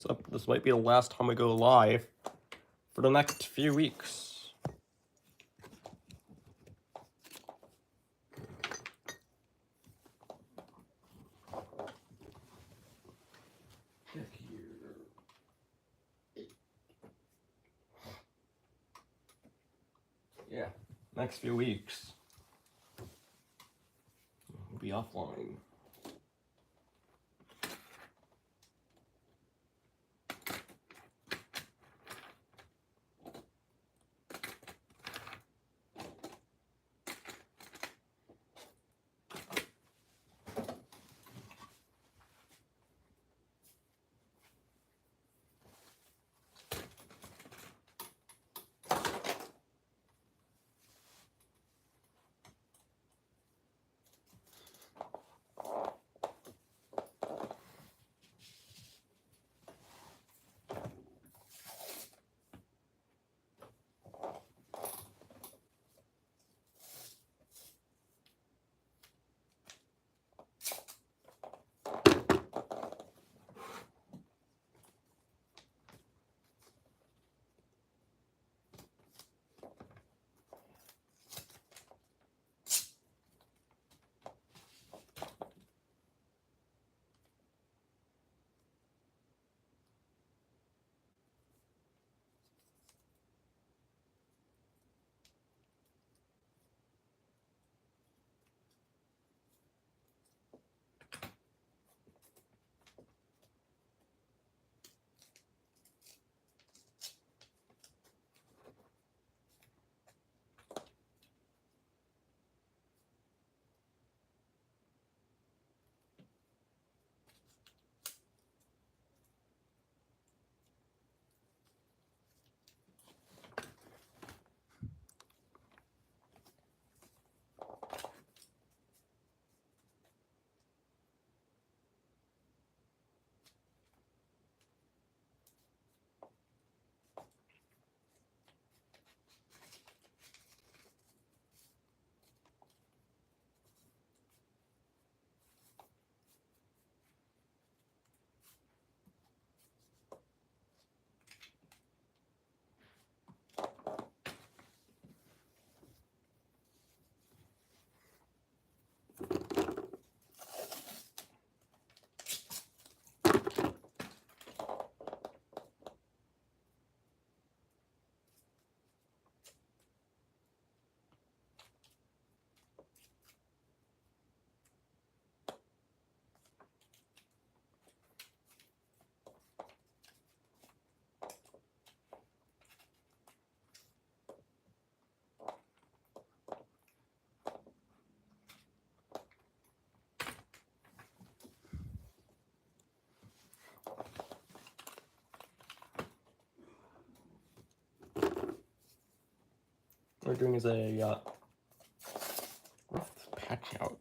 So this might be the last time we go live for the next few weeks. Yeah, next few weeks. We'll be offline. What we're doing is a rough patch out.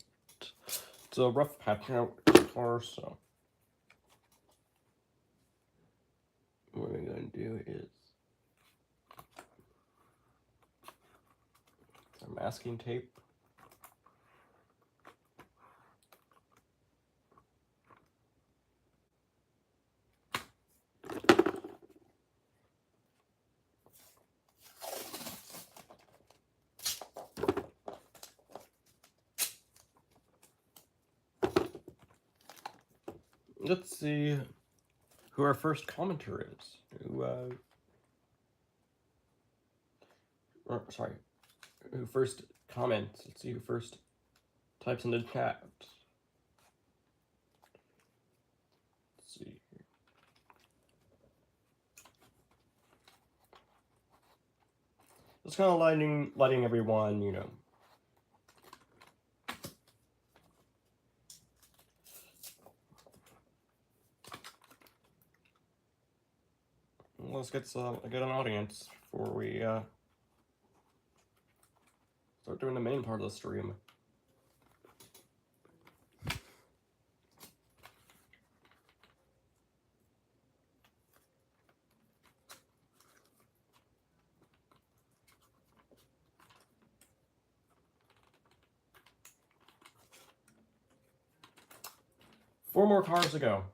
It's a rough patch out car, so what we're going to do is some masking tape. Let's see who our first commenter is. Who first comments. Let's see who first types in the chat. Let's see here. Just kind of letting everyone, you know. Let's get an audience before we start doing the main part of the stream. Four more cars to go.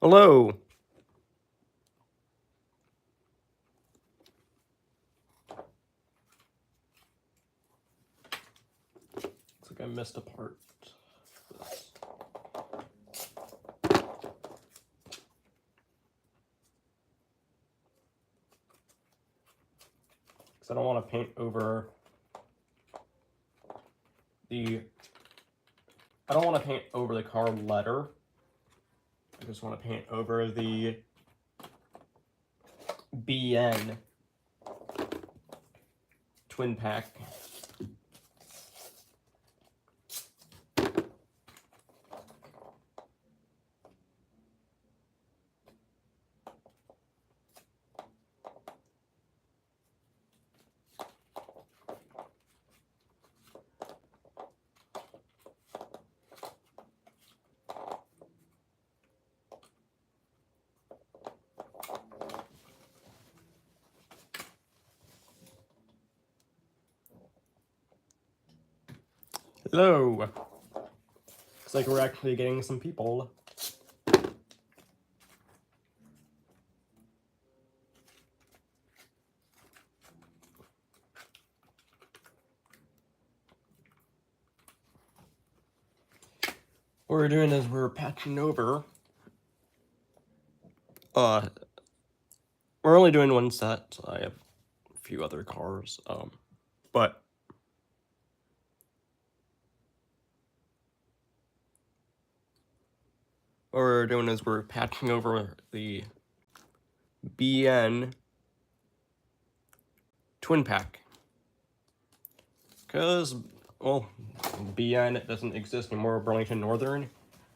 Hello. Looks like I missed a part. This. Because I don't want to paint over the. I don't want to paint over the car letter. I just want to paint over the BN twin pack. Hello. Looks like we're actually getting some people. What we're doing is we're patching over. We're only doing one set. I have a few other cars. But what we're doing is we're patching over the BN twin pack. Because, well, BN doesn't exist anymore. Burlington Northern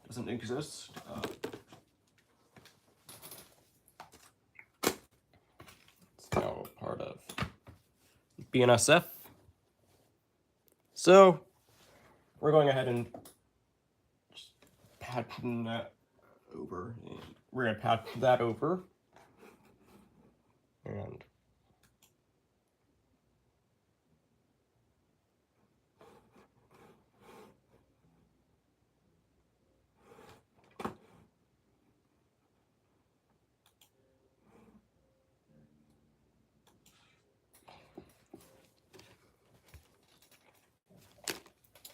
doesn't exist. It's now part of BNSF. So, we're going ahead and just patching that over. And we're going to patch that over. And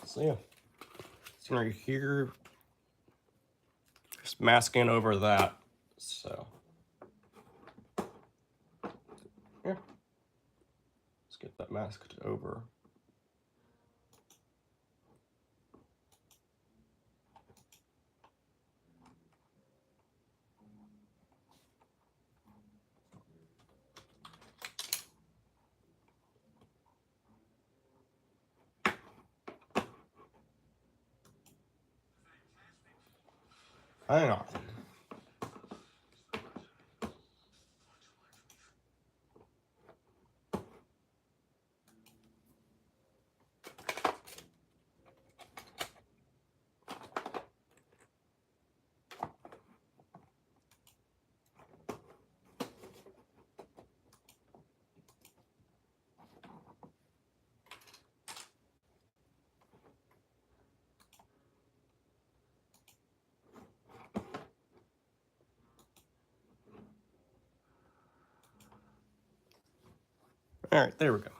so yeah, so right here, just masking over that. So yeah, let's get that masked over. Hang on. All right, there we go.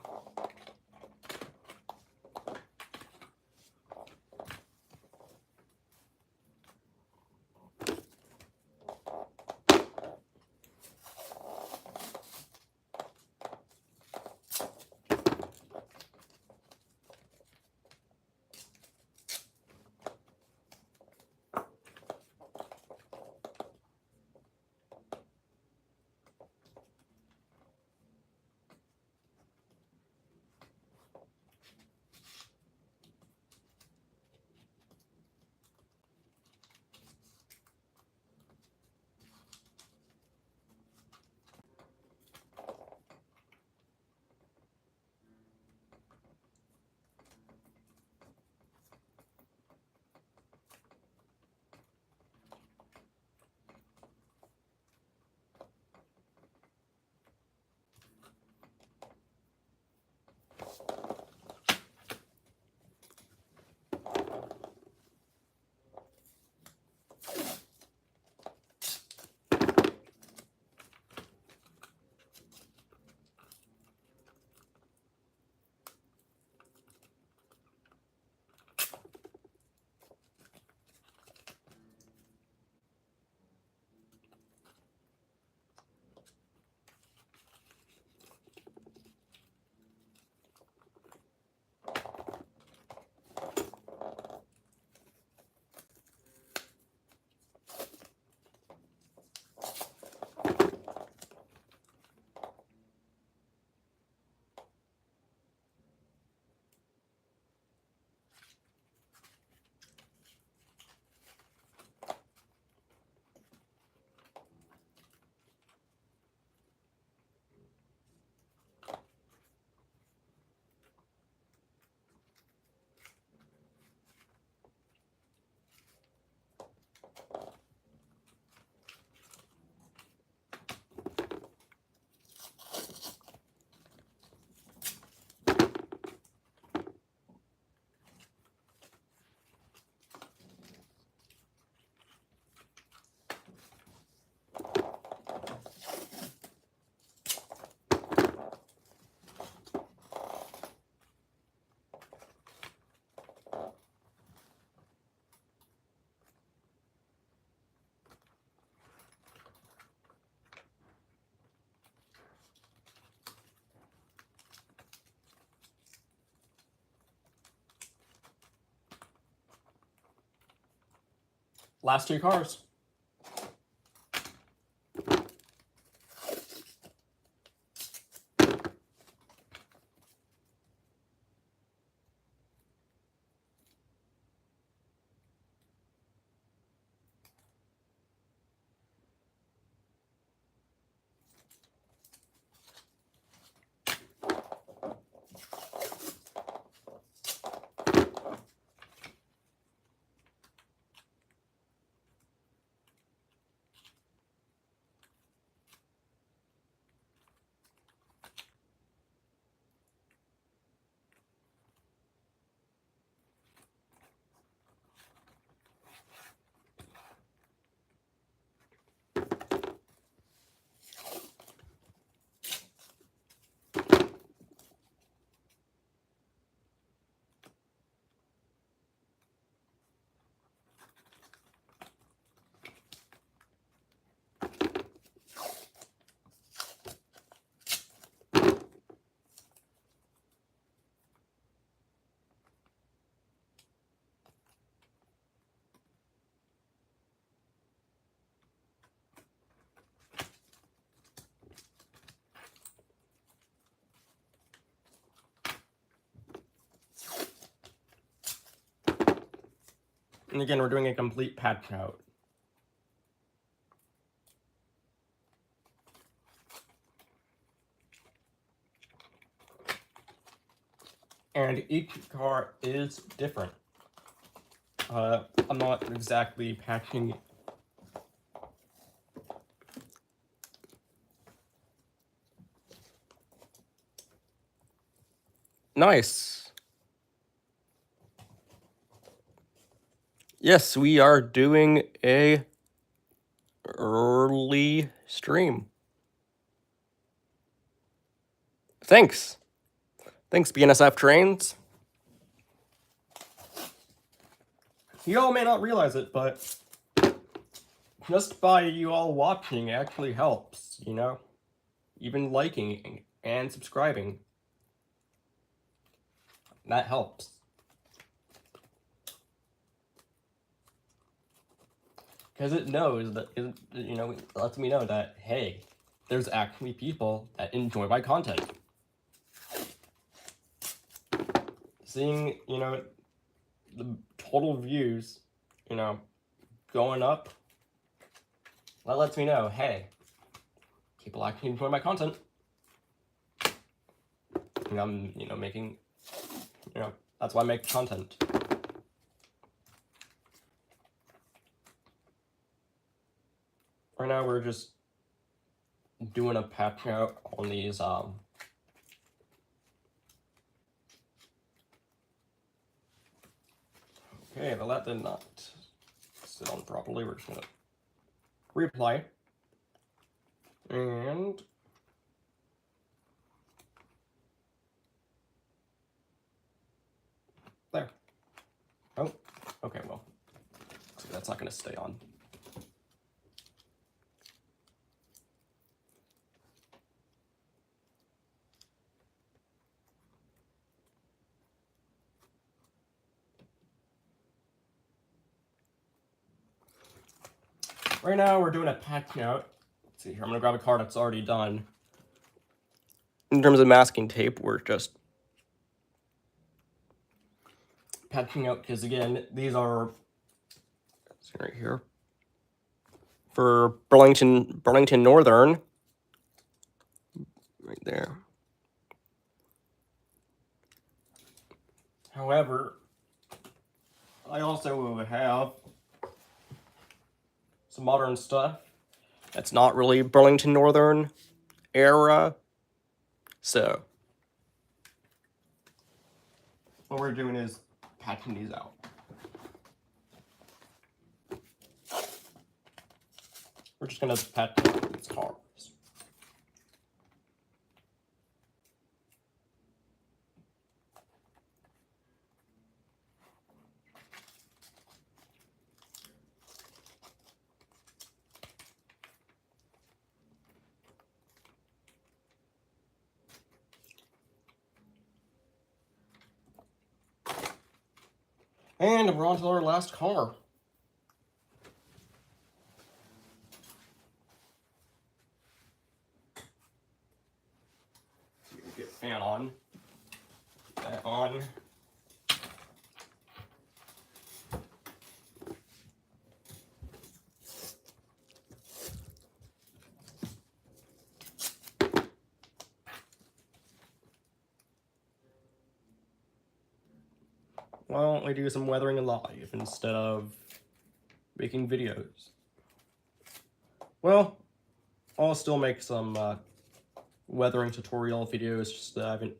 Last two cars. And again, we're doing a complete patch out. And each car is different. I'm not exactly patching. Nice. Yes, we are doing a early stream. Thanks. Thanks, BNSF trains. You all may not realize it, but just by you all watching actually helps, you know? Even liking and subscribing. That helps. Because it knows that, you know, it lets me know that, hey, there's actually people that enjoy my content. Seeing, you know, the total views, you know, going up, that lets me know, hey, people actually enjoy my content. And I'm, you know, making, you know, that's why I make content. Right now we're just doing a patch out on these, okay, well that did not sit on properly. We're just gonna replay. And there. Oh, okay, well, so that's not gonna stay on. Right now we're doing a patch out. Let's see here, I'm gonna grab a card that's already done. In terms of masking tape, we're just patching out, because again, these are, right here, for Burlington Northern, right there. However, I also have some modern stuff that's not really Burlington Northern era, so what we're doing is patching these out. We're just gonna patch out these cars. And we're on to our last car. fan on. That on. Why don't we do some weathering live instead of making videos? Well, I'll still make some weathering tutorial videos, just that I haven't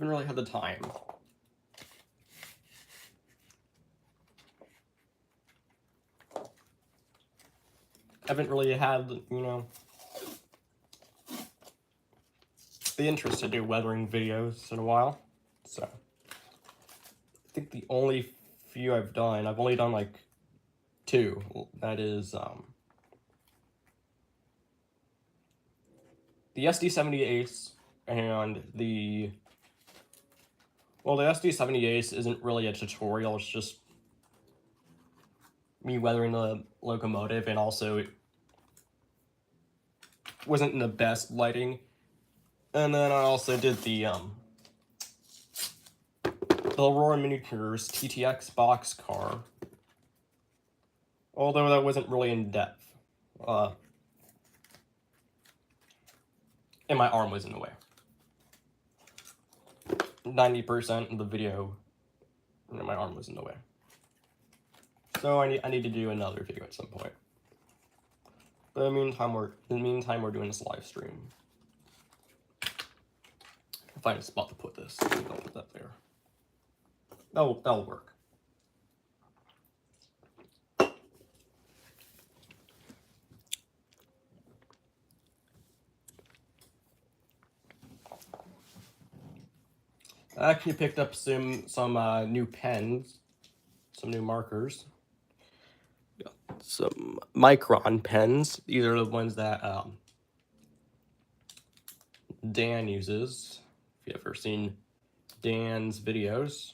really had the time. I haven't really had, you know, the interest to do weathering videos in a while. So I think the only few I've only done like 2. That is the SD70 Ace and the SD70 Ace isn't really a tutorial, it's just me weathering the locomotive, and also it wasn't in the best lighting. And then I also did the Aurora Miniatures TTX boxcar, although that wasn't really in depth. And my arm was in the way. 90% of the video, and my arm was in the way. So I need to do another video at some point. But in the meantime we're doing this live stream. I'll find a spot to put this. I'll put that there. That'll work. I actually picked up some new pens, some new markers. Some Micron pens. These are the ones that Dan uses. If you've ever seen Dan's videos.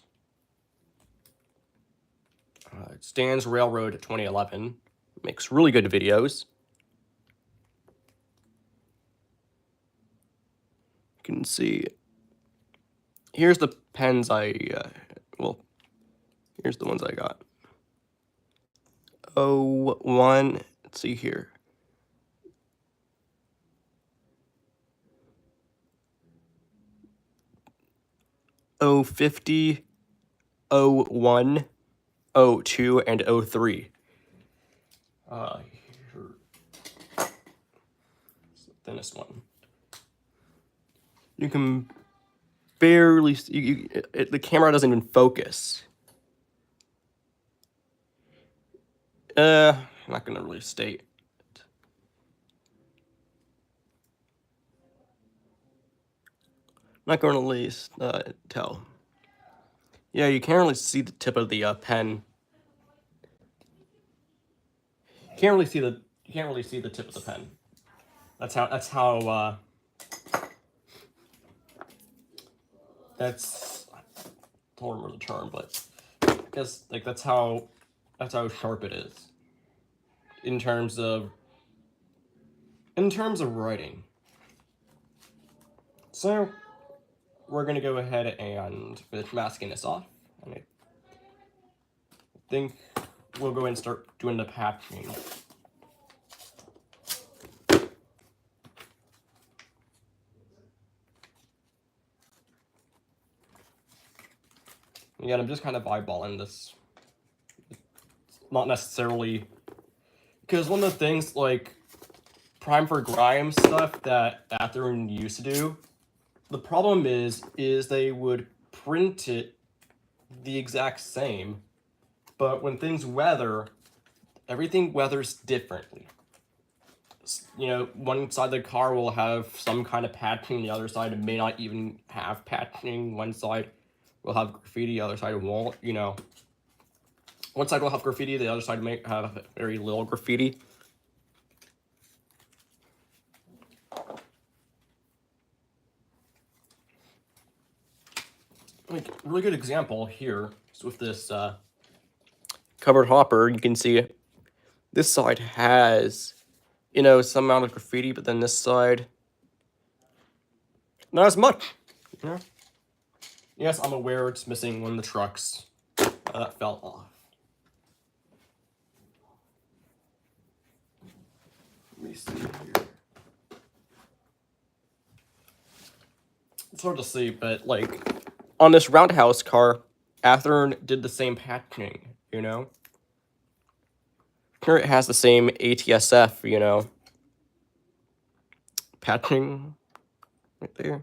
It's Dan's Railroad 2011. Makes really good videos. You can see. Here's the pens here's the ones I got. 01, let's see here. 050, 01, 02, and 03. Here's the thinnest one. You can barely see, the camera doesn't even focus. I'm not gonna really state. I'm not gonna really tell. Yeah, you can't really see the tip of the pen. You can't really see the tip of the pen. That's how that's I don't remember the term, but I guess like that's how sharp it is in terms of writing. So we're gonna go ahead and finish masking this off, and I think we'll go and start doing the patching. Again, I'm just kind of eyeballing this. Not necessarily, because one of the things like Prime for Grime stuff that Atherin used to do, the problem is they would print it the exact same, but when things weather, everything weathers differently. You know, one side of the car will have some kind of patching, the other side may not even have patching. One side will have graffiti, the other side won't, you know. One side will have graffiti, the other side may have very little graffiti. Like, a really good example here is with this covered hopper. You can see this side has you know, some amount of graffiti, but then this side, not as much, you know? Yes, I'm aware it's missing one of the trucks that fell off. Let me see here. It's hard to see, but like on this roundhouse car, Athearn did the same patching, you know? Here it has the same ATSF, you know, patching right there.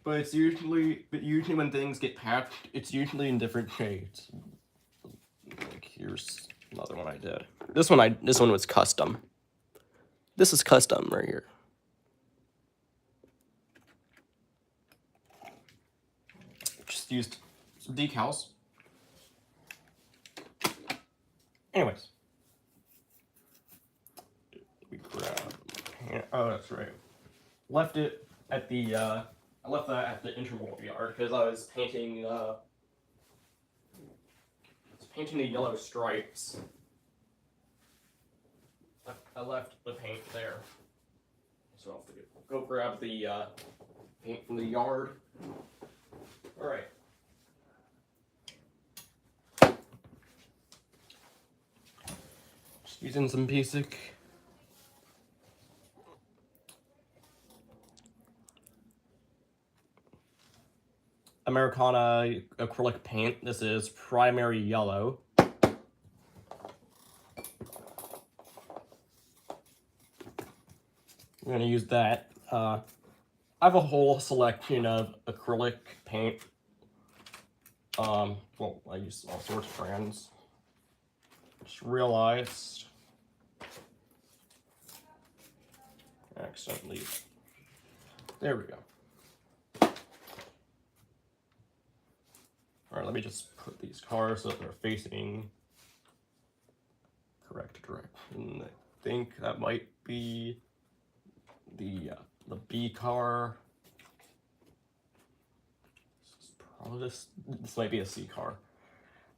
But it's usually when things get patched, it's usually in different shades. Like here's another one I did. This one was custom. This is custom right here. Just used some decals. Anyways. We grab, oh, that's right. Left it at the, I left that at the interval yard because I was painting, the yellow stripes. I left the paint there. So I'll have to go grab the, paint from the yard. Alright. Just using some basic Americana acrylic paint. This is primary yellow. I'm gonna use that. I have a whole selection of acrylic paint. Well, I use all sorts of brands. Just realized accidentally. There we go. Alright, let me just put these cars so that they're facing correct direction. I think that might be the B car. This might be a C car.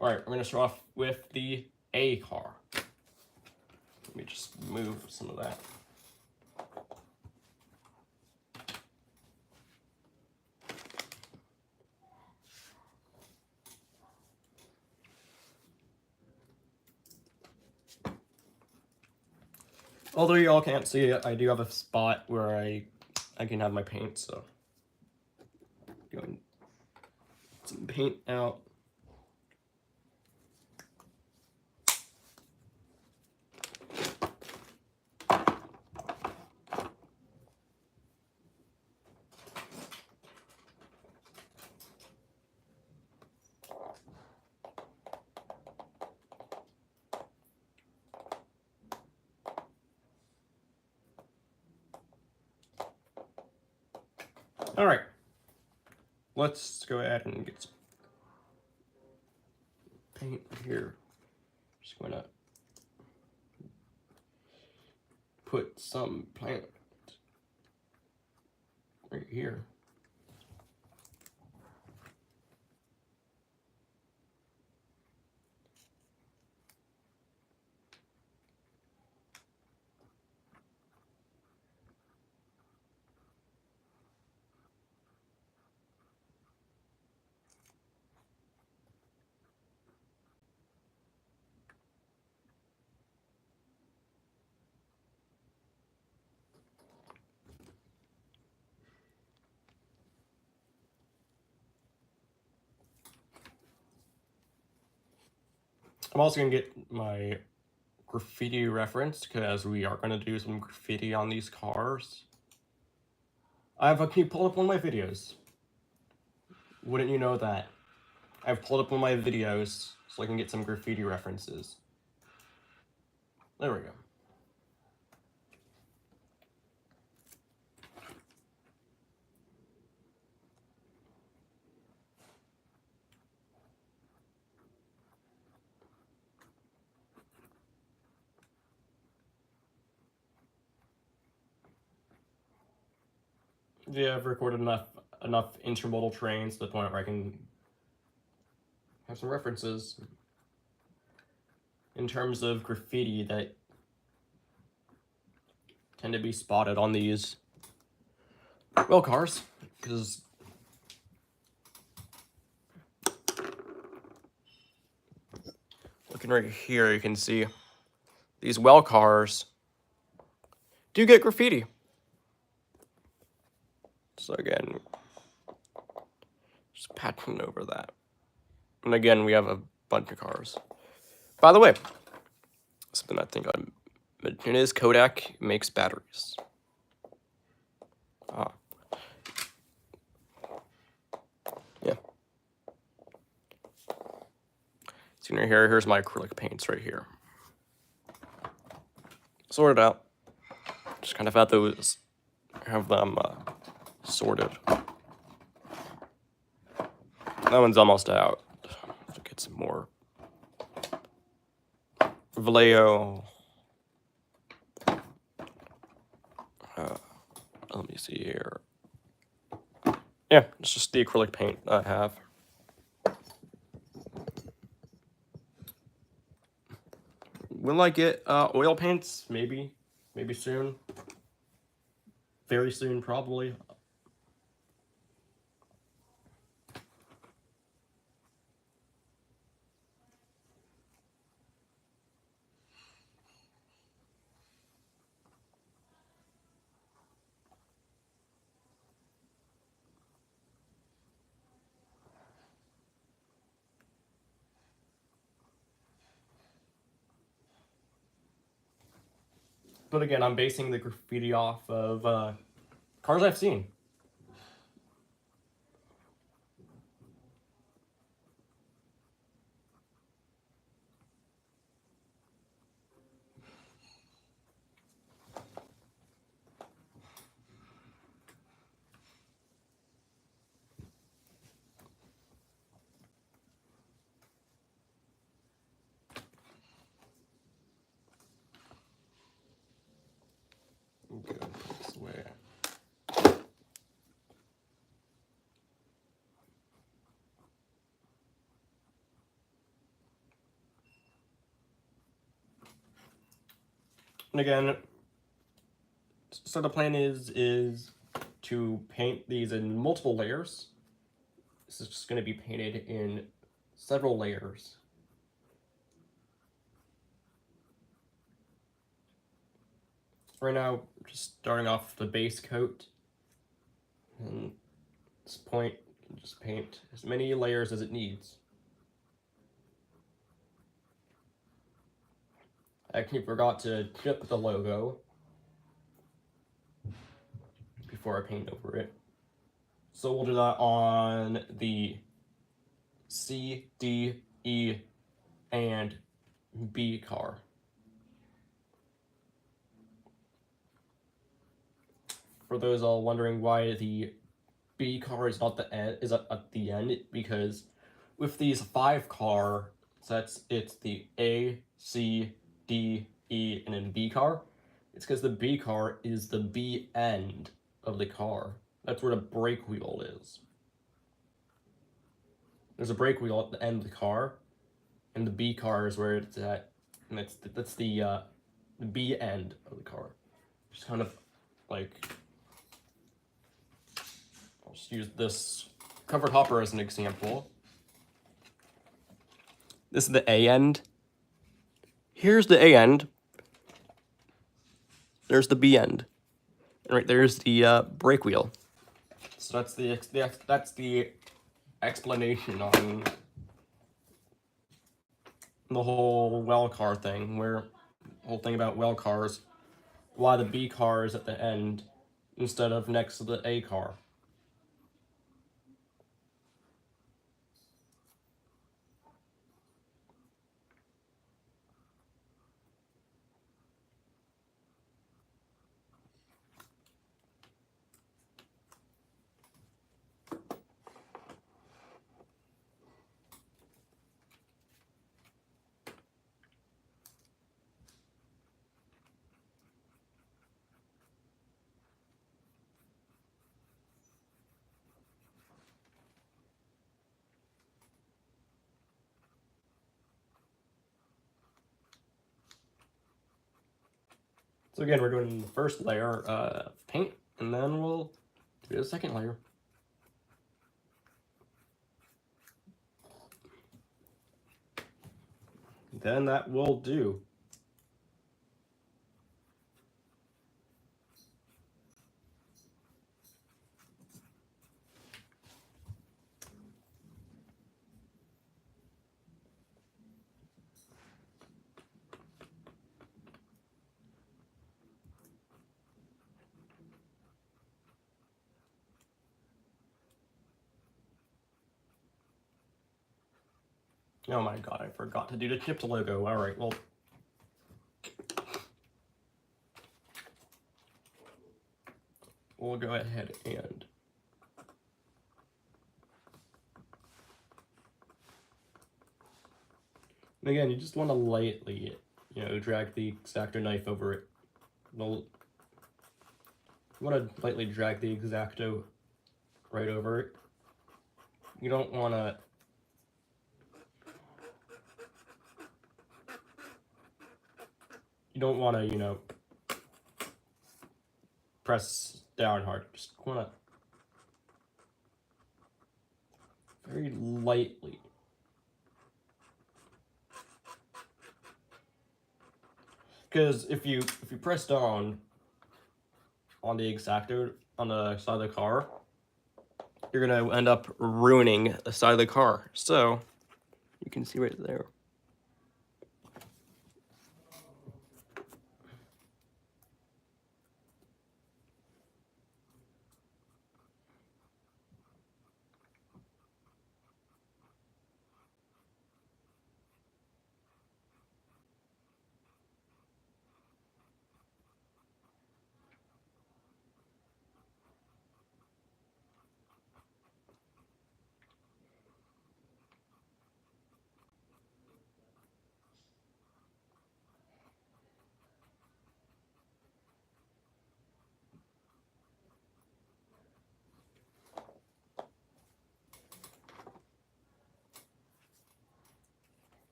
Alright, we're gonna start off with the A car. Let me just move some of that. Although y'all can't see it, I do have a spot where I can have my paint, so going some paint out. Alright, let's go ahead and get some paint here. Just gonna put some plant right here. I'm also gonna get my graffiti reference because we are gonna do some graffiti on these cars. Can you pull up one of my videos? Wouldn't you know that? I've pulled up one of my videos so I can get some graffiti references. There we go. Yeah, I've recorded enough enough intermodal trains to the point where I can have some references in terms of graffiti that tend to be spotted on these rail cars, because looking right here, you can see these well cars do get graffiti. So again, just patching over that. And again, we have a bunch of cars. By the way, something I think I mentioned is Kodak makes batteries. Yeah. See right here, here's my acrylic paints right here. Sorted out. Just kind of have those, have them sorted. That one's almost out. Let's get some more Vallejo. Let me see here. Yeah, it's just the acrylic paint I have. Will I get oil paints? Maybe soon. Very soon, probably. But again, I'm basing the graffiti off of cars I've seen. Good, put this away. And again, so the plan is to paint these in multiple layers. This is just going to be painted in several layers. Right now, just starting off the base coat. And at this point, you can just paint as many layers as it needs. I actually forgot to chip the logo before I paint over it. So we'll do that on the C, D, E, and B car. For those all wondering why the B car is not the end, is at the end, because with these 5 car sets, it's the A, C, D, E, and then B car. It's because the B car is the B end of the car. That's where the brake wheel is. There's a brake wheel at the end of the car, and the B car is where it's at, and that's the B end of the car. Just kind of like, I'll just use this covered hopper as an example. This is the A end. Here's the A end. There's the B end. And right there's the brake wheel. So that's the explanation on the whole well car thing, where the whole thing about well cars, why the B car is at the end instead of next to the A car. So again, we're doing the first layer of paint, and then we'll do the second layer. Then that will do. Oh my god, I forgot to do the chips logo. Alright, well. We'll go ahead and again, you just want to lightly, drag the X-Acto knife over it. You want to lightly drag the X-Acto right over it. You don't want to press down hard. Just want to very lightly. Because if you press down on the X-Acto on the side of the car, you're gonna end up ruining the side of the car. So you can see right there.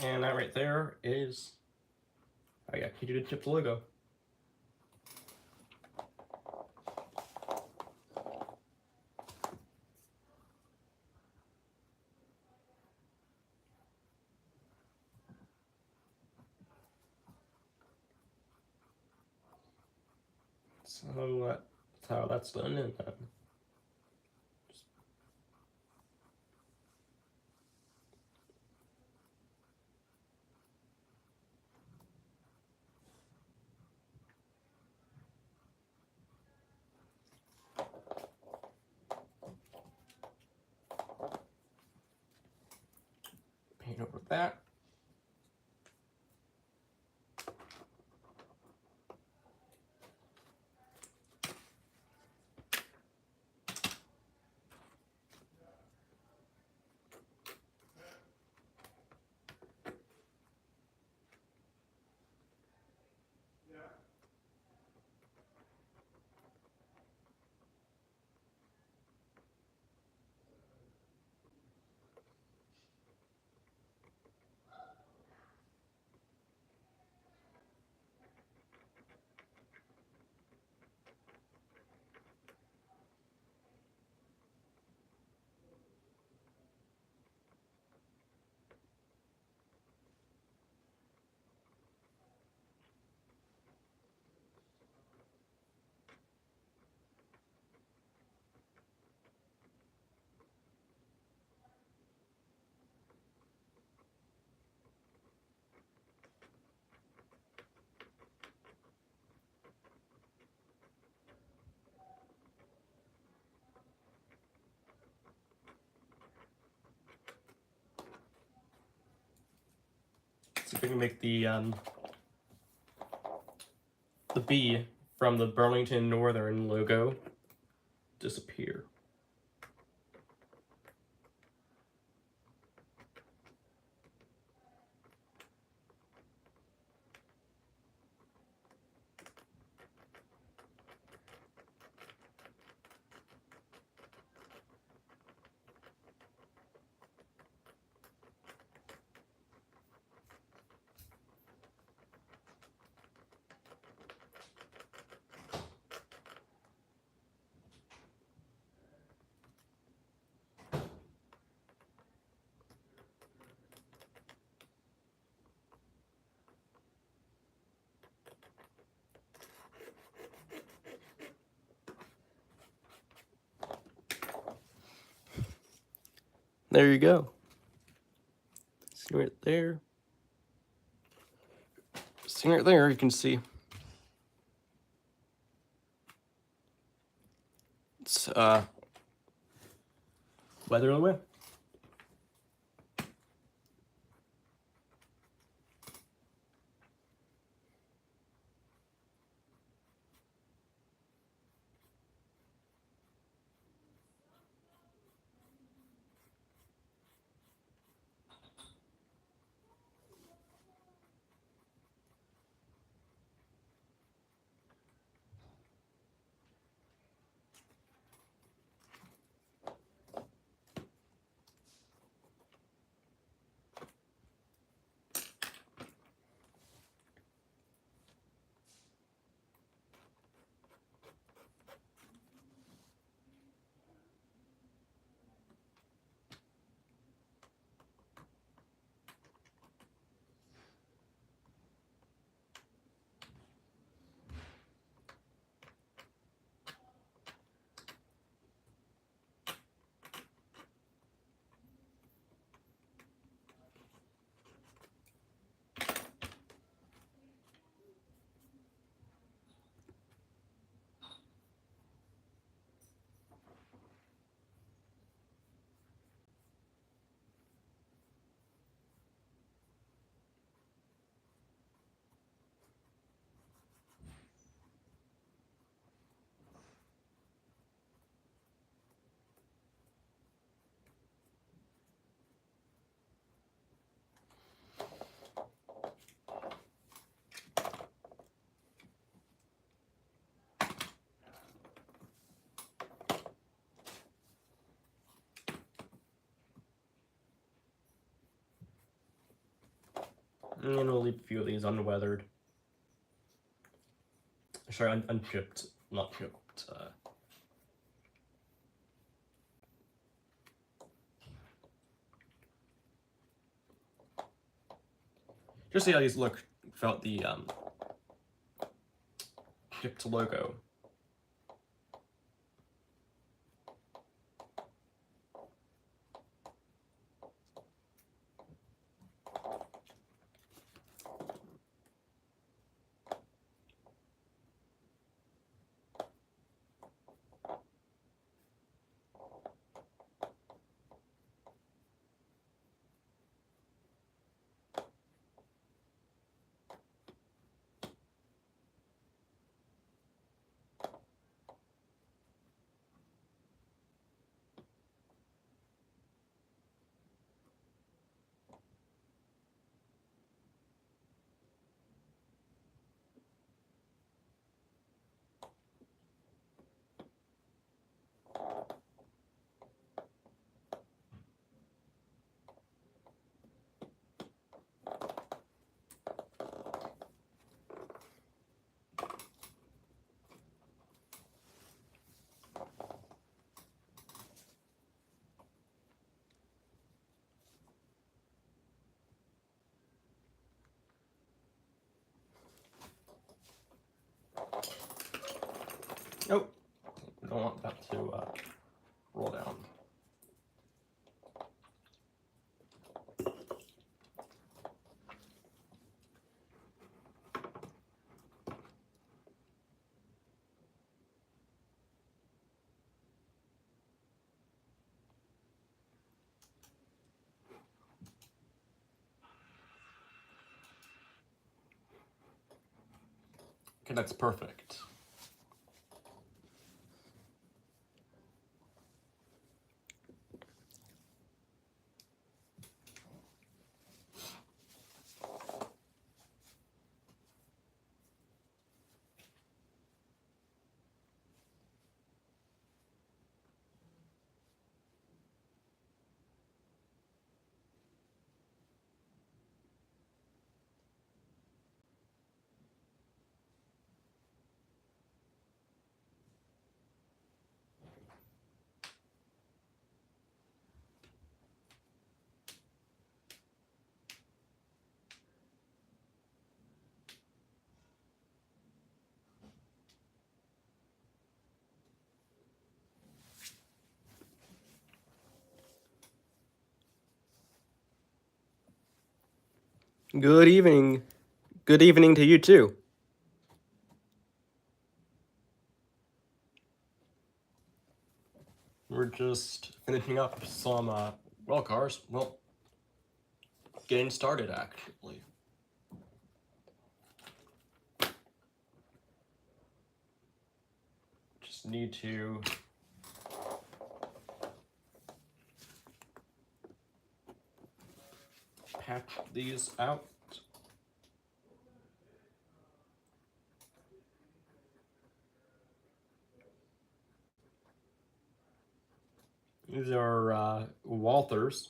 And that right there is how you actually do the chips logo. So that's how that's done, and just paint over that. if we can make the B from the Burlington Northern logo disappear. There you go. See right there. See right there, you can see. It's weather away. I'm gonna leave a few of these unweathered. Sorry, unchipped, not chipped. Just see how these look without the chipped logo. Nope, don't want that to roll down. Okay, that's perfect. Good evening. Good evening to you too. We're just finishing up some well cars. Well, getting started actually. Just need to patch these out. These are Walthers.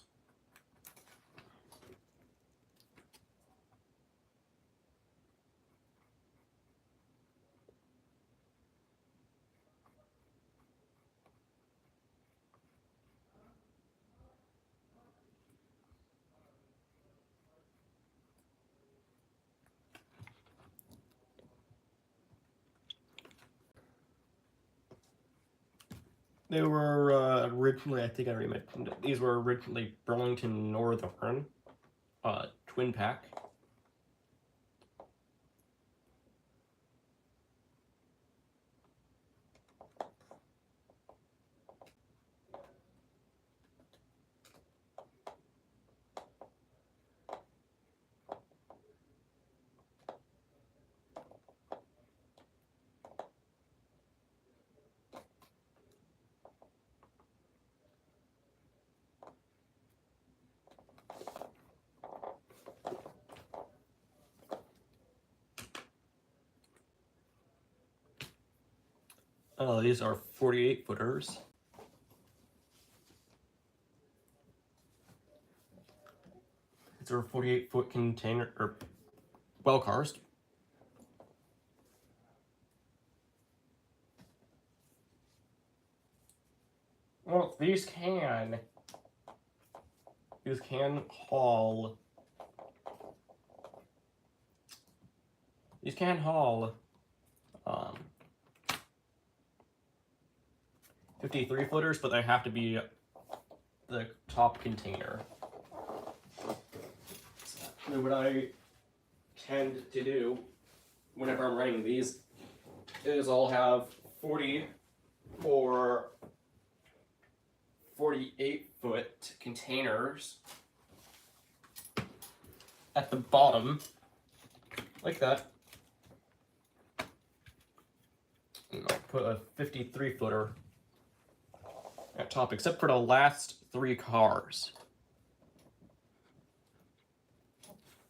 They were originally, I think I already mentioned it, these were originally Burlington Northern twin pack. These are 48 footers. These are 48-foot container or well cars. Well, these can haul. These can haul 53 footers, but they have to be the top container. So what I tend to do whenever I'm running these is I'll have 40 or 48-foot containers at the bottom, like that. And I'll put a 53-footer at top, except for the last 3 cars.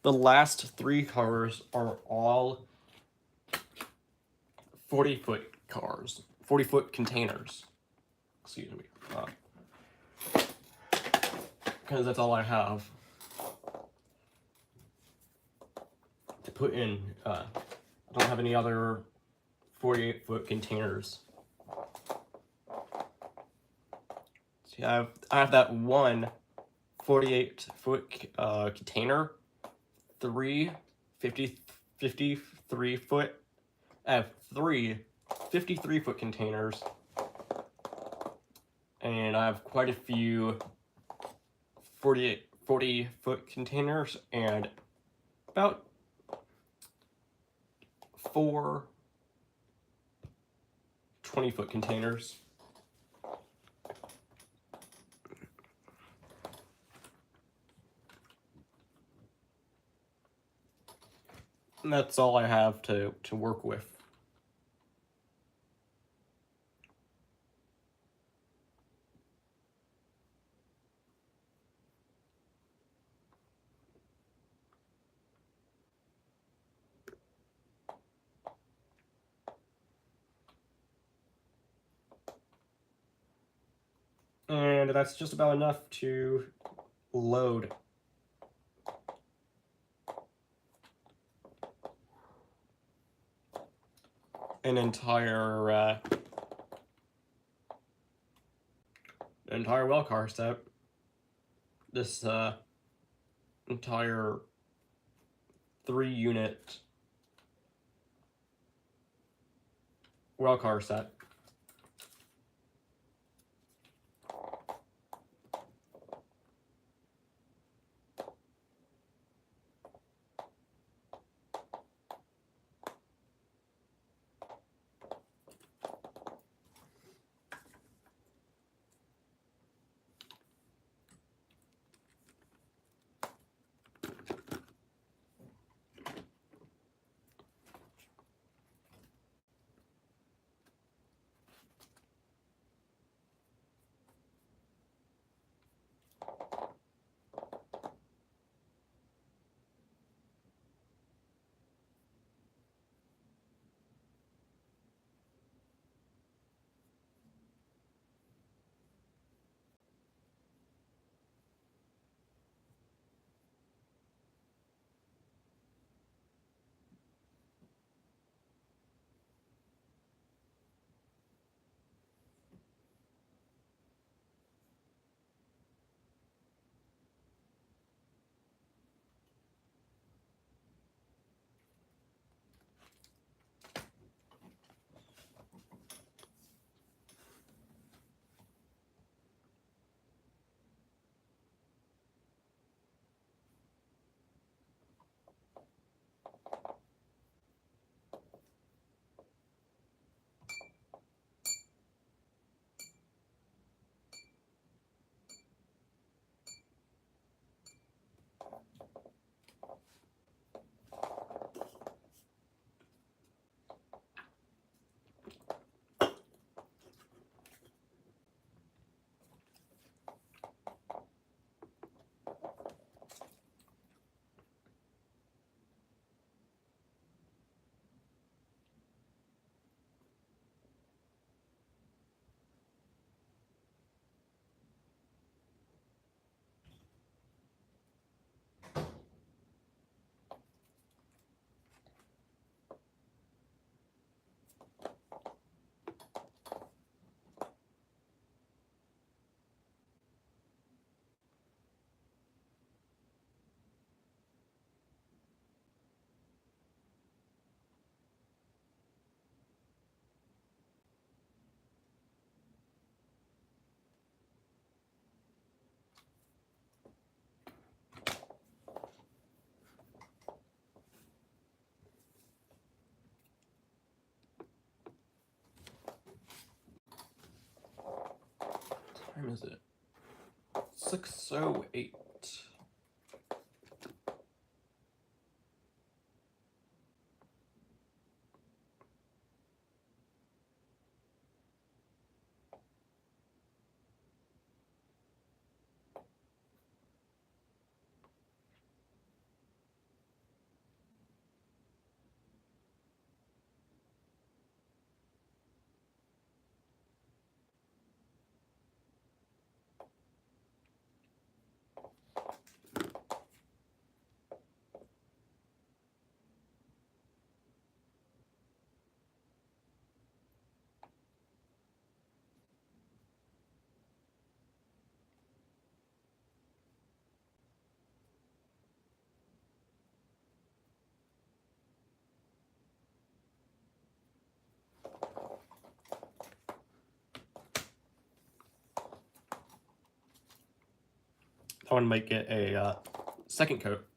The last 3 cars are all 40-foot cars, 40-foot containers. Excuse me. Because that's all I have to put in. I don't have any other 48-foot containers. See, I have that one 48-foot container, 3 53-foot. I have 3 53-foot containers, and I have quite a few 40-foot containers, and about 4 20-foot containers. And that's all I have to work with. And that's just about enough to load an entire well car set. This entire 3-unit well car set. What time is it? 6:08. I want to make it a second coat.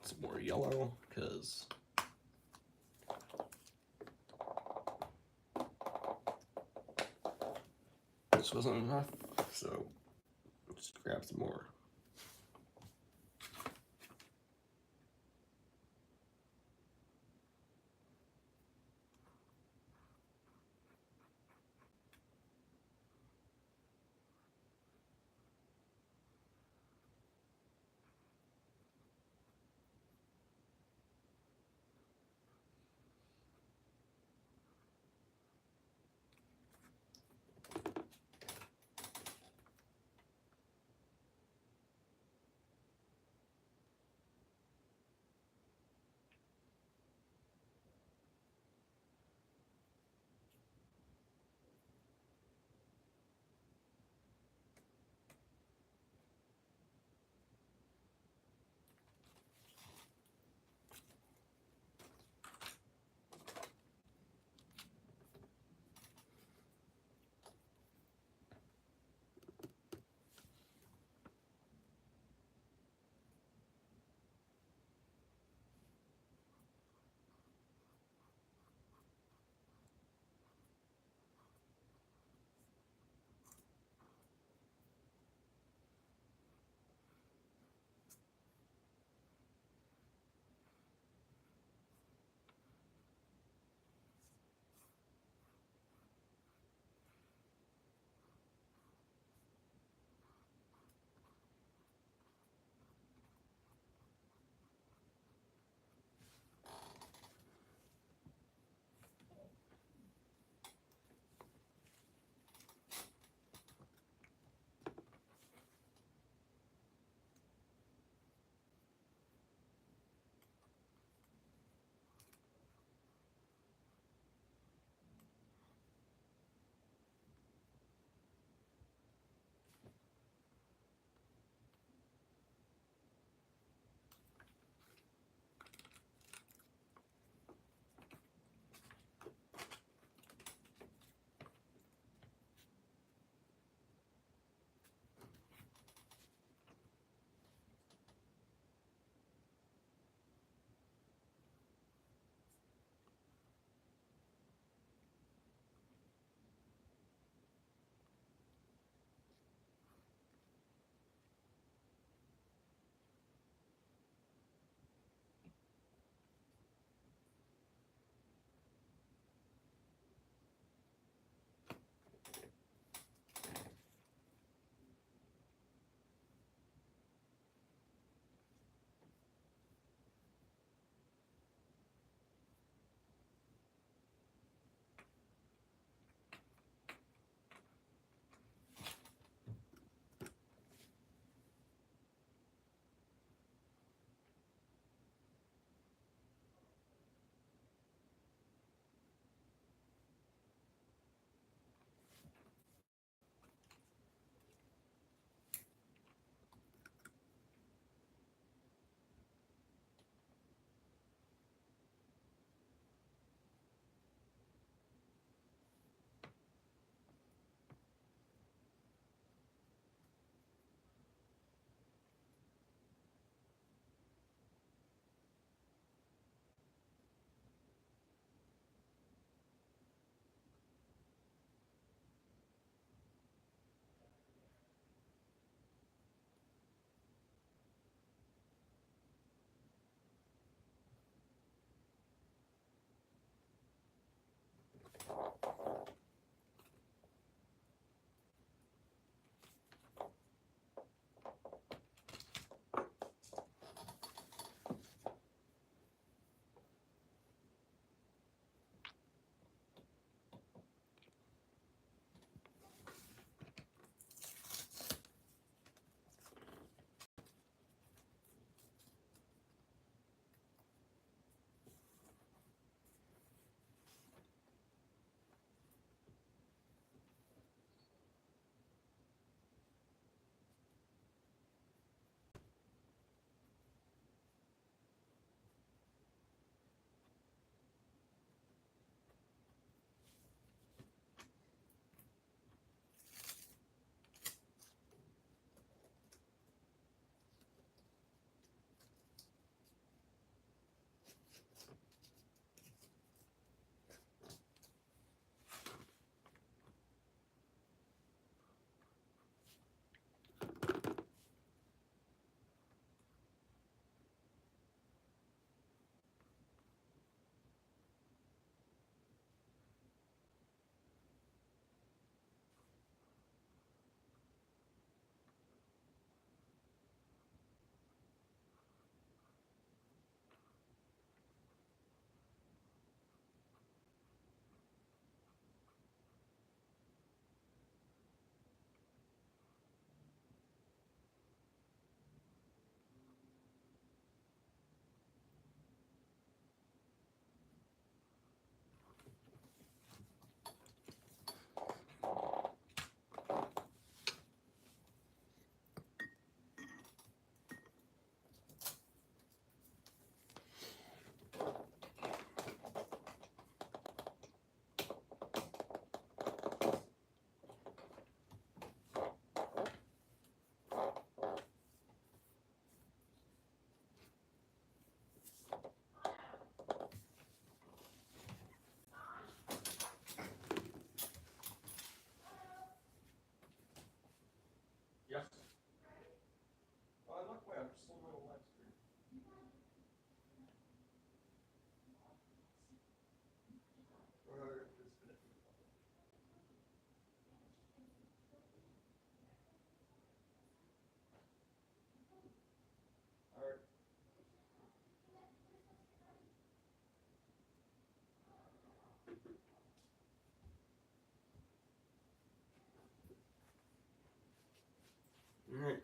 Some more yellow, because this wasn't enough, so just grab some more.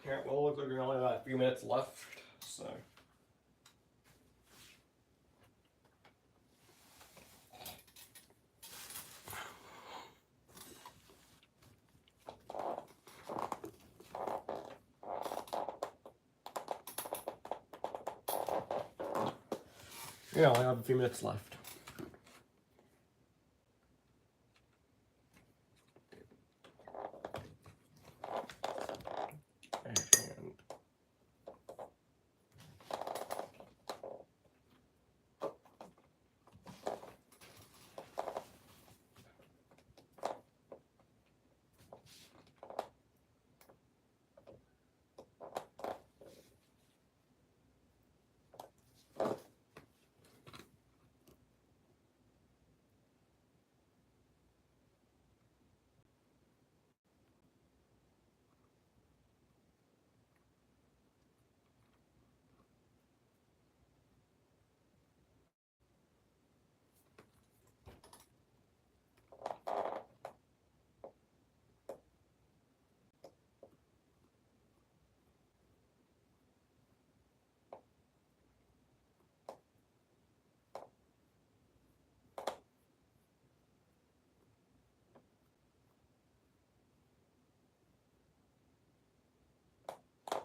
Okay, well, looks like we only have a few minutes left, so. Yeah, I have a few minutes left.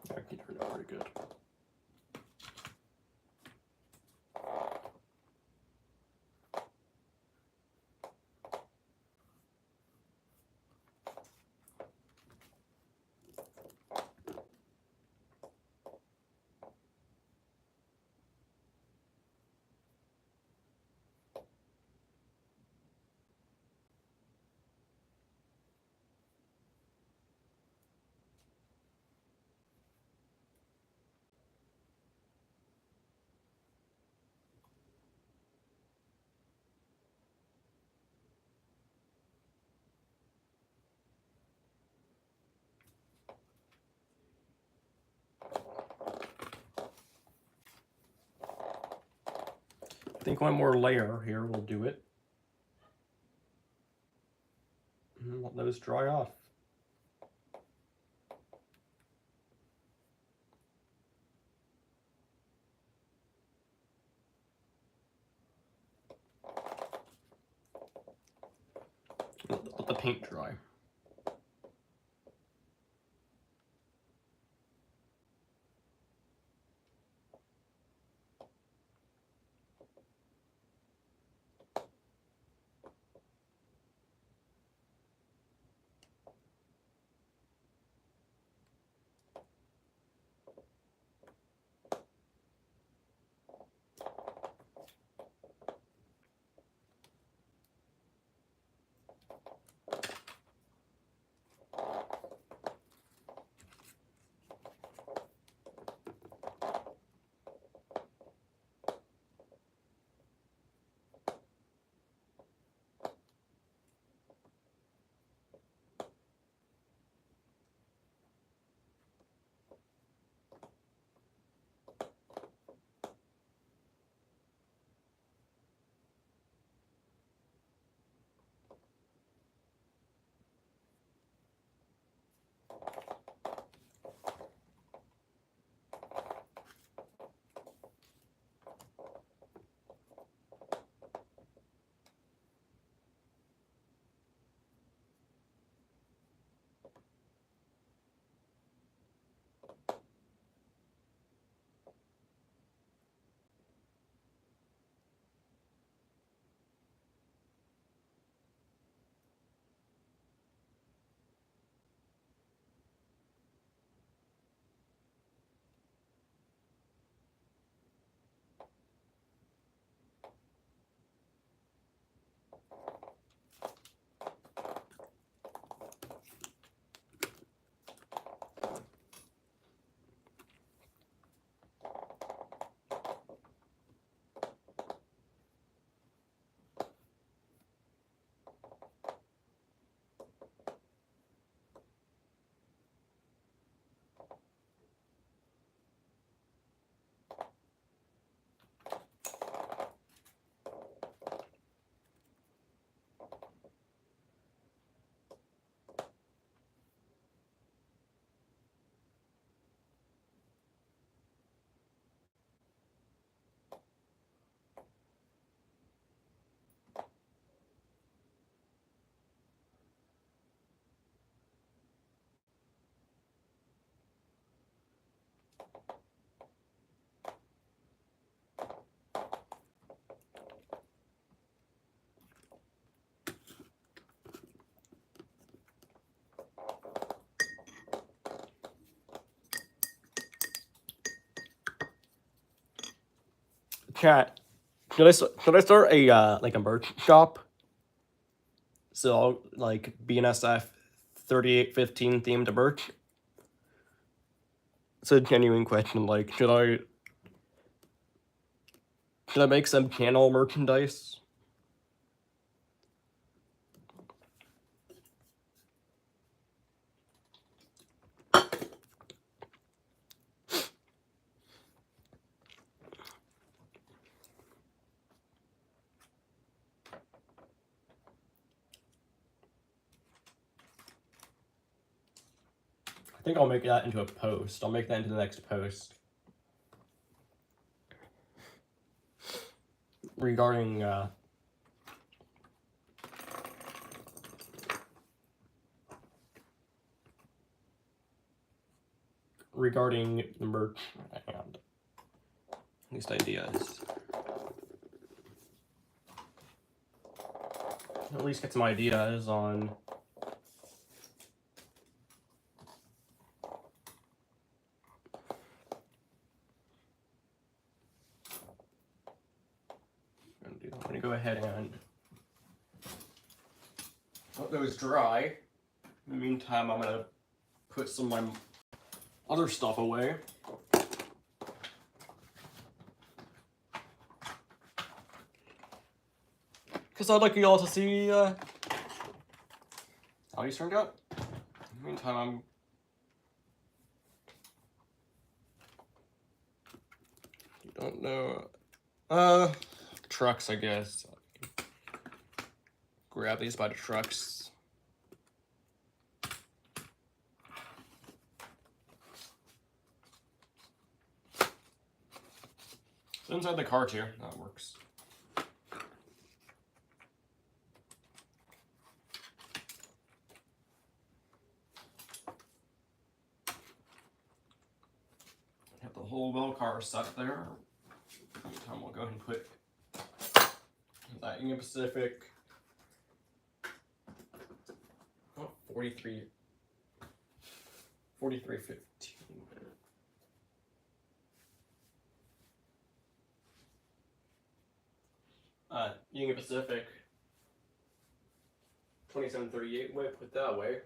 And that turned out pretty good. I think one more layer here will do it. And let those dry off. Let the paint dry. Chat. Should I start a like a merch shop? So like BNSF 3815 themed merch. It's a genuine question. Like, should I make some channel merchandise? I think I'll make that into a post. I'll make that into the next post. Regarding the merch and at least ideas. At least get some ideas on I'm gonna go ahead and let those dry. In the meantime, I'm gonna put some of my other stuff away. Because I'd like you all to see how these turned out. In the meantime, I don't know. Trucks, I guess. Grab these by the trucks. So inside the car too, that works. Have the whole well car set there. Meantime, we'll go ahead and put that Union Pacific 4315. Union Pacific 2738 way, put that way.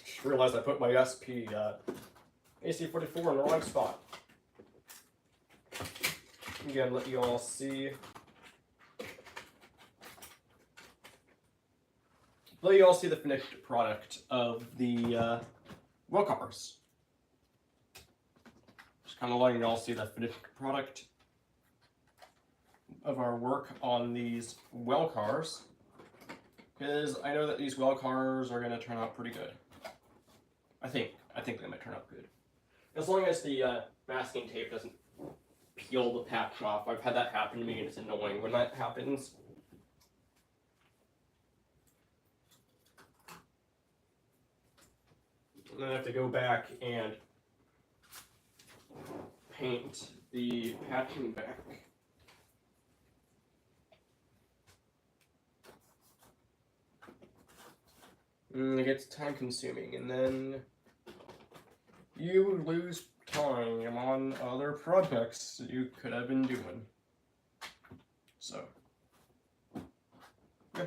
Just realized I put my SP AC44 in the wrong spot. Again, let you all see. Let you all see the finished product of the well cars. Just kind of letting you all see the finished product of our work on these well cars, because I know that these well cars are going to turn out pretty good. I think they might turn out good, as long as the masking tape doesn't peel the patch off. I've had that happen to me, and it's annoying when that happens. And then I have to go back and paint the patching back. And it gets time consuming, and then you lose time on other projects you could have been doing. So, yeah.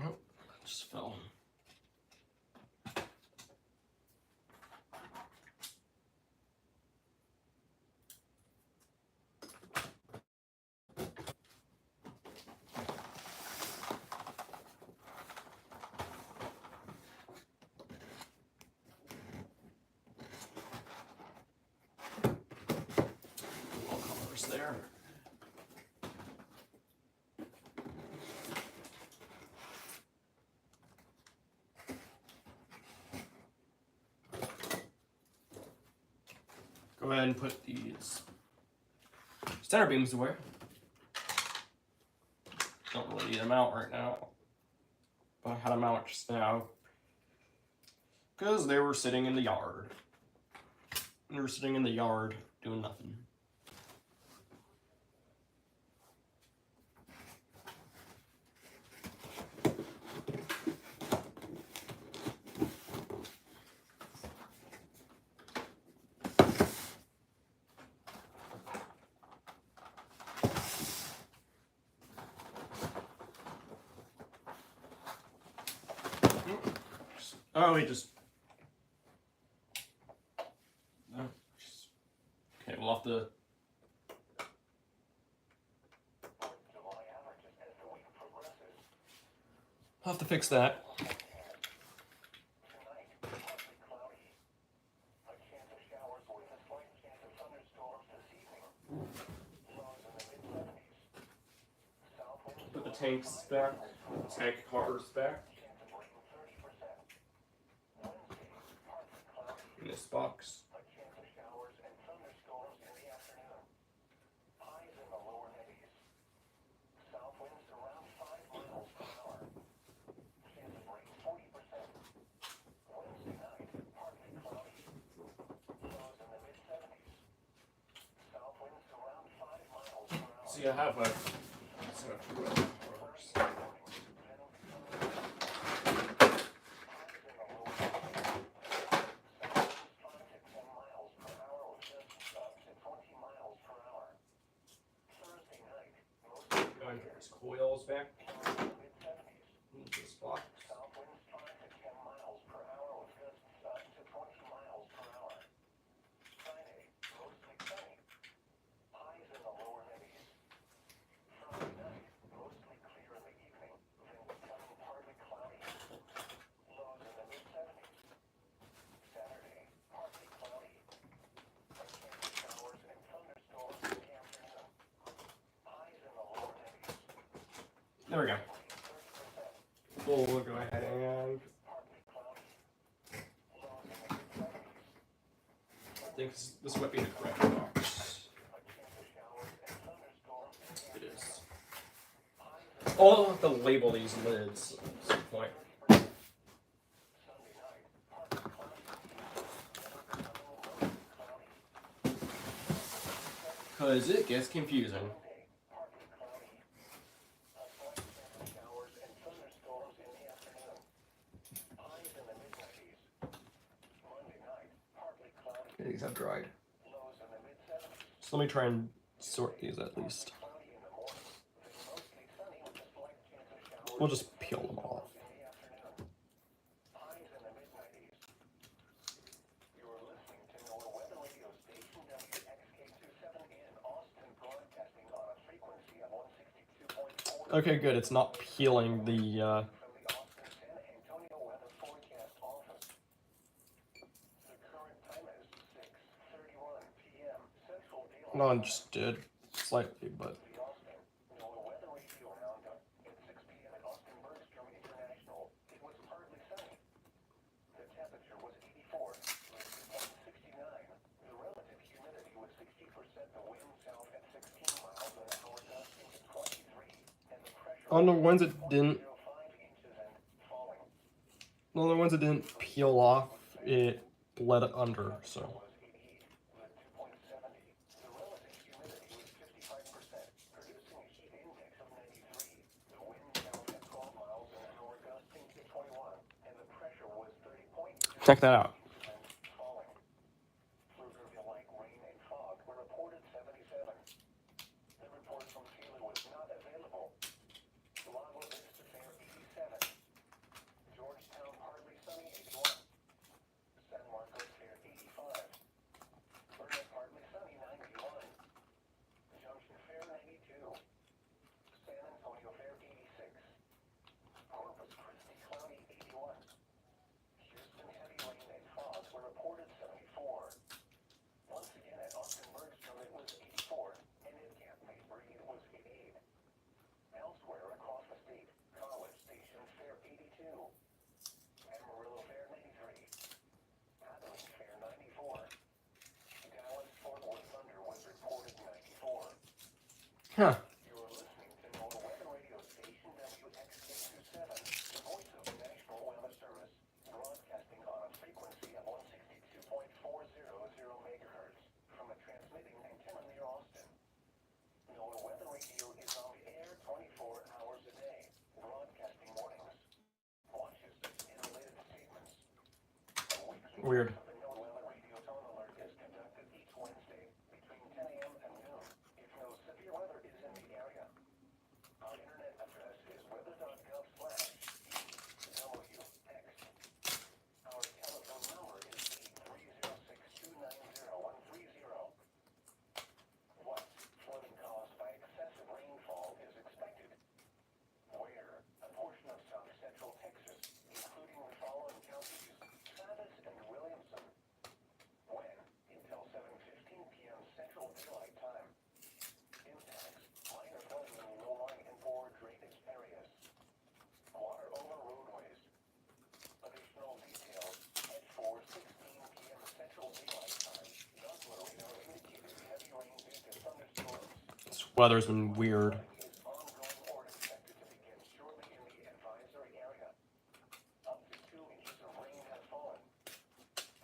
Oh, just fell. There. Go ahead and put these center beams away. Don't really need them out right now, but I had them out just now because they were sitting in the yard. They were sitting in the yard doing nothing. Oh, he just... No. Okay, we'll have to... I'll have to fix that. Put the tanks back, tank cars back. In this box. See, I have a set of two cars. There's coils back. This box. There we go. We'll go ahead and I think this might be the correct box. It is. Oh, I'll have to label these lids at some point. Because it gets confusing. These have dried. So let me try and sort these at least. We'll just peel them off. Okay, good. It's not peeling the No, I just did slightly, but on the ones that didn't, well, the ones that didn't peel off, it bled it under, so. Check that out. Huh. You're listening to NOAA Weather Radio Station WXK27, the voice of the National Weather Service, broadcasting on a frequency of 162.400 megahertz from a transmitting antenna near Austin. NOAA Weather Radio is on the air 24 hours a day, broadcasting mornings, watches, and related statements. A weekly Weird. of the NOAA Weather Radio Tone Alert is conducted each Wednesday between 10 a.m. and noon if no severe weather is in the area. Our internet address is weather.gov/EWX. Our telephone number is 830-629-0130. What flooding caused by excessive rainfall is expected? Where a portion of south central Texas, including the following counties, Travis and Williamson. When? Until 7:15 p.m. Central Daylight Time. Impacts: minor flooding in low-lying and poor drainage areas. Water over roadways. Additional details at 4:16 p.m. Central Daylight Time. Doppler radar indicated heavy rain due to thunderstorms. This weather's been weird. Flooding is ongoing or expected to begin shortly in the advisory area. Up to 2 inches of rain has fallen.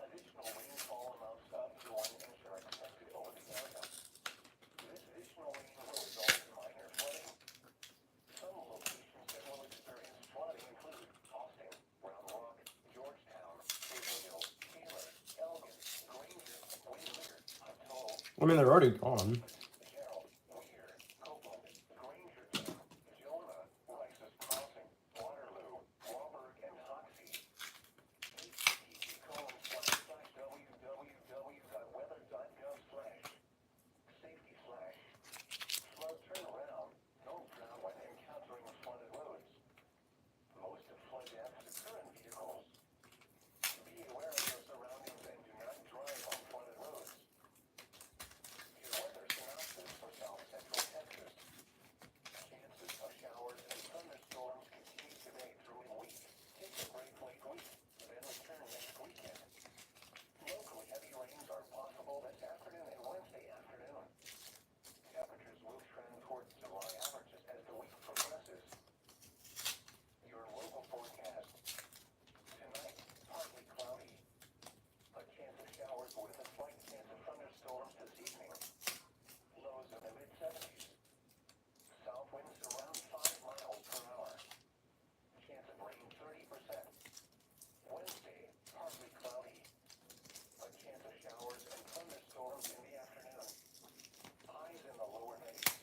Additional rainfall amounts up to 1 inch are expected over the area. This additional rain will result in minor flooding. Some locations that will experience flooding include Austin, Round Rock, Georgetown, Hazelville, Taylor, Elgin, Granger, Windsor, Atoll, I mean, they're already gone. Gerald, Weir, Copeland, Grangertown, Jonah, Rice's Crossing, Waterloo, Walberg, and Hoxie. http://www.weather.gov/safety/ flood turnaround. Don't drown when encountering flooded roads. Most of flood deaths occur in vehicles. Be aware of your surroundings and do not drive on flooded roads. Your weather synopsis for south central Texas. Chances of showers and thunderstorms continue today through the week. Take a break late week, then return next weekend. Locally heavy rains are possible this afternoon and Wednesday afternoon. Temperatures will trend towards July averages as the week progresses. Your local forecast. Tonight, partly cloudy. A chance of showers with a slight chance of thunderstorms this evening. Lows in the mid-70s. South winds around 5 miles per hour. Chance of rain 30%. Wednesday, partly cloudy. A chance of showers and thunderstorms in the afternoon. Highs in the lower 90s.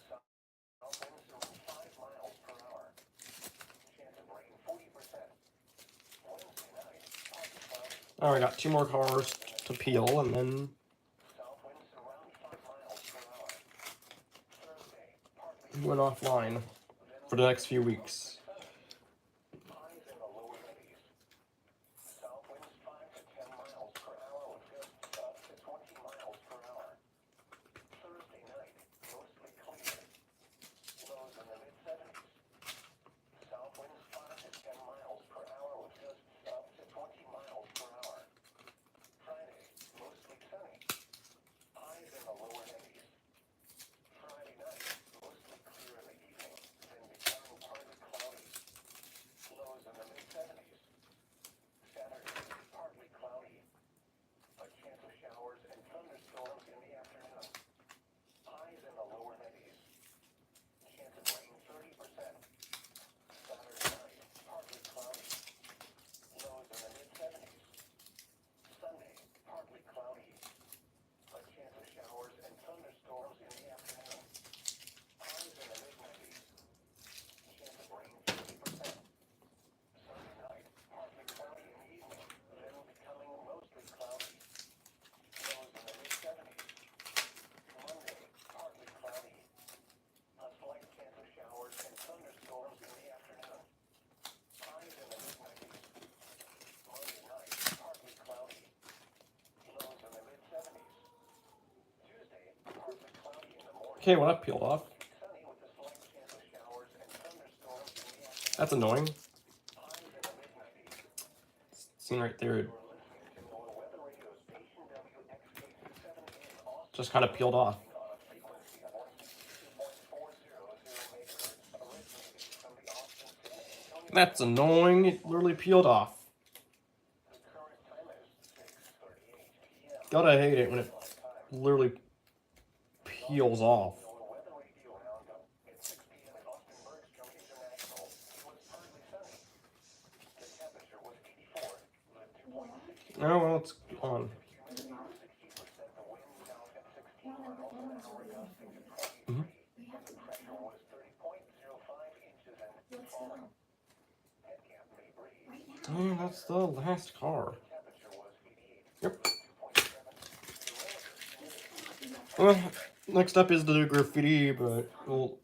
South winds around 5 miles per hour. Chance of rain 40%. Wednesday night, partly cloudy. Oh, we got 2 more cars to peel, and then South winds around 5 miles per hour. Thursday, partly we went offline for the next few weeks. highs in the lower 90s. South winds 5 to 10 miles per hour with gusts up to 20 miles per hour. Thursday night, mostly clear. Lows in the mid-70s. South winds 5 to 10 miles per hour with gusts up to 20 miles per hour. Friday, mostly sunny. Highs in the lower 90s. Friday night, mostly clear in the evening, then becoming partly cloudy. Lows in the mid-70s. Saturday, partly cloudy. A chance of showers and thunderstorms in the afternoon. Highs in the lower 90s. Chance of rain 30%. Saturday night, partly cloudy. Lows in the mid-70s. Sunday, partly cloudy. A chance of showers and thunderstorms in the afternoon. Highs in the mid-90s. Chance of rain 50%. Sunday night, partly cloudy in the evening, then becoming mostly cloudy. Lows in the mid-70s. Monday, partly cloudy. A slight chance of showers and thunderstorms in the afternoon. Highs in the mid-90s. Monday night, partly cloudy. Lows in the mid-70s. Tuesday, partly cloudy in the morning. Okay, well, that peeled off. Sunny with a slight chance of showers and thunderstorms in the afternoon. That's annoying. Highs in the mid-90s. Seen right there, it You're listening to NOAA Weather Radio Station WXK27 in Austin. just kind of peeled off. On a frequency of 162.400 That's annoying. It literally peeled off. The current time is 6:38 p.m. Gotta hate it when it literally peels off. The weather radio roundup at 6 p.m. at Austin Bergstrom International. It was partly sunny. The temperature was 84. The dew point 60. Oh, well, it's on. Humidity was 60%. The wind south at 16 miles an hour, gusting to 23. Mhm. The pressure was 30.05 inches and falling. Head cap may breathe. Dang, that's the last car. Temperature was 88. Yep. The dew point 7. The relative humidity. Well, next up is the graffiti, but well,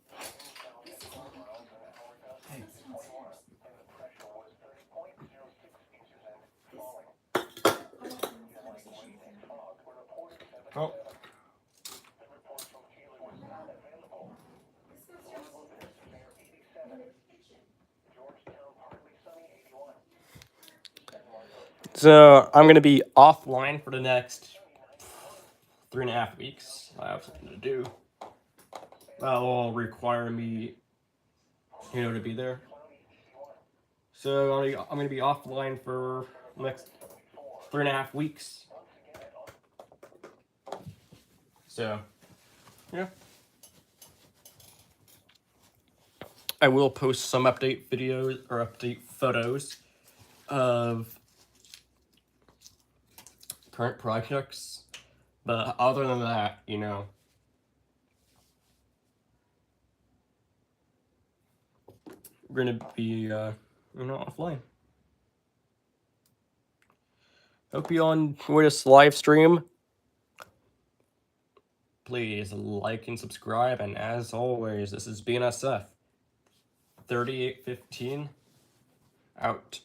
oh, so I'm gonna be offline for the next 3.5 weeks. I have something to do. That will require me, to be there. So I'm gonna be offline for the next 3.5 weeks. So, yeah. I will post some update videos or update photos of current projects, but other than that, we're gonna be, offline. Hope you all enjoy this live stream. Please like and subscribe, and as always, this is BNSF 3815 out.